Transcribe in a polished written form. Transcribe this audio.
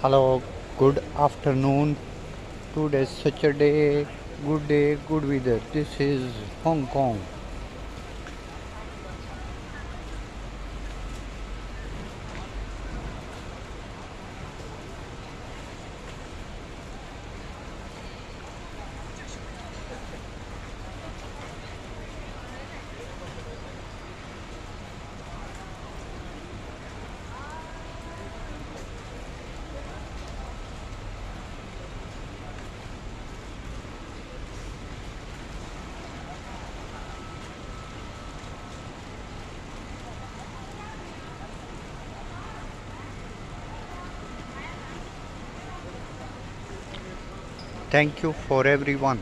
Hello, good afternoon. Today is Saturday. Good day, good weather. This is Hong Kong. Thank you for everyone.